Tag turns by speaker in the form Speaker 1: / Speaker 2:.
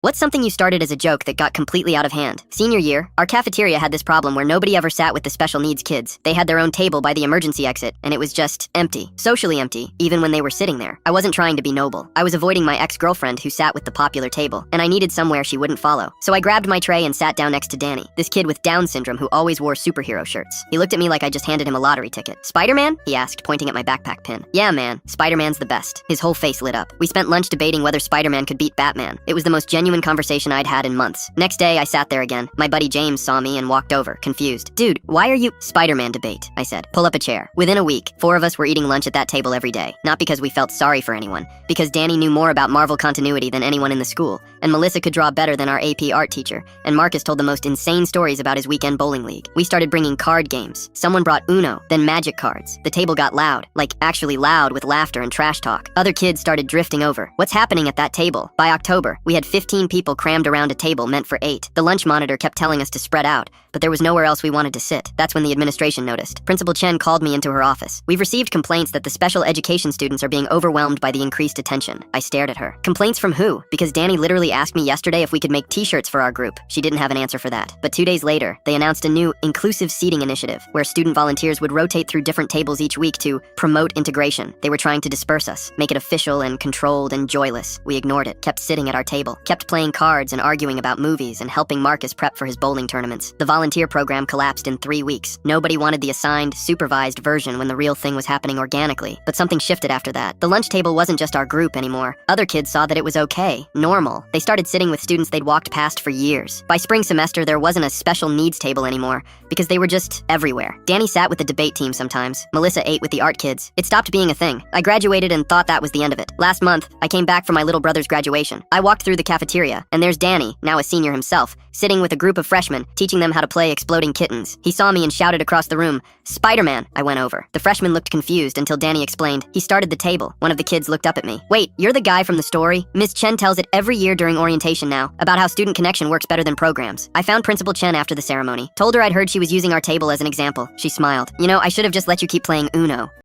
Speaker 1: What's something you started as a joke that got completely out of hand? Senior year, our cafeteria had this problem where nobody ever sat with the special needs kids. They had their own table by the emergency exit, and it was just empty. Socially empty, even when they were sitting there. I wasn't trying to be noble. I was avoiding my ex-girlfriend who sat with the popular table, and I needed somewhere she wouldn't follow. So I grabbed my tray and sat down next to Danny, this kid with Down syndrome who always wore superhero shirts. He looked at me like I just handed him a lottery ticket. Spider-Man? He asked, pointing at my backpack pin. Yeah, man. Spider-Man's the best. His whole face lit up. We spent lunch debating whether Spider-Man could beat Batman. It was the most genuine conversation I'd had in months. Next day, I sat there again. My buddy James saw me and walked over, confused. Dude, why are you— Spider-Man debate, I said. Pull up a chair. Within a week, 4 of us were eating lunch at that table every day. Not because we felt sorry for anyone, because Danny knew more about Marvel continuity than anyone in the school, and Melissa could draw better than our AP art teacher, and Marcus told the most insane stories about his weekend bowling league. We started bringing card games. Someone brought Uno, then Magic cards. The table got loud, like actually loud with laughter and trash talk. Other kids started drifting over. What's happening at that table? By October, we had 15 people crammed around a table meant for 8. The lunch monitor kept telling us to spread out, but there was nowhere else we wanted to sit. That's when the administration noticed. Principal Chen called me into her office. We've received complaints that the special education students are being overwhelmed by the increased attention. I stared at her. Complaints from who? Because Danny literally asked me yesterday if we could make t-shirts for our group. She didn't have an answer for that. But 2 days later, they announced a new inclusive seating initiative where student volunteers would rotate through different tables each week to promote integration. They were trying to disperse us, make it official and controlled and joyless. We ignored it, kept sitting at our table, kept playing cards and arguing about movies and helping Marcus prep for his bowling tournaments. The volunteer program collapsed in 3 weeks. Nobody wanted the assigned, supervised version when the real thing was happening organically. But something shifted after that. The lunch table wasn't just our group anymore. Other kids saw that it was okay, normal. They started sitting with students they'd walked past for years. By spring semester, there wasn't a special needs table anymore because they were just everywhere. Danny sat with the debate team sometimes. Melissa ate with the art kids. It stopped being a thing. I graduated and thought that was the end of it. Last month, I came back from my little brother's graduation. I walked through the cafeteria, and there's Danny, now a senior himself, sitting with a group of freshmen, teaching them how to play exploding kittens. He saw me and shouted across the room, "Spider-Man!" I went over. The freshmen looked confused until Danny explained. He started the table. One of the kids looked up at me. "Wait, you're the guy from the story? Miss Chen tells it every year during orientation now, about how student connection works better than programs." I found Principal Chen after the ceremony. Told her I'd heard she was using our table as an example. She smiled. "You know, I should have just let you keep playing Uno."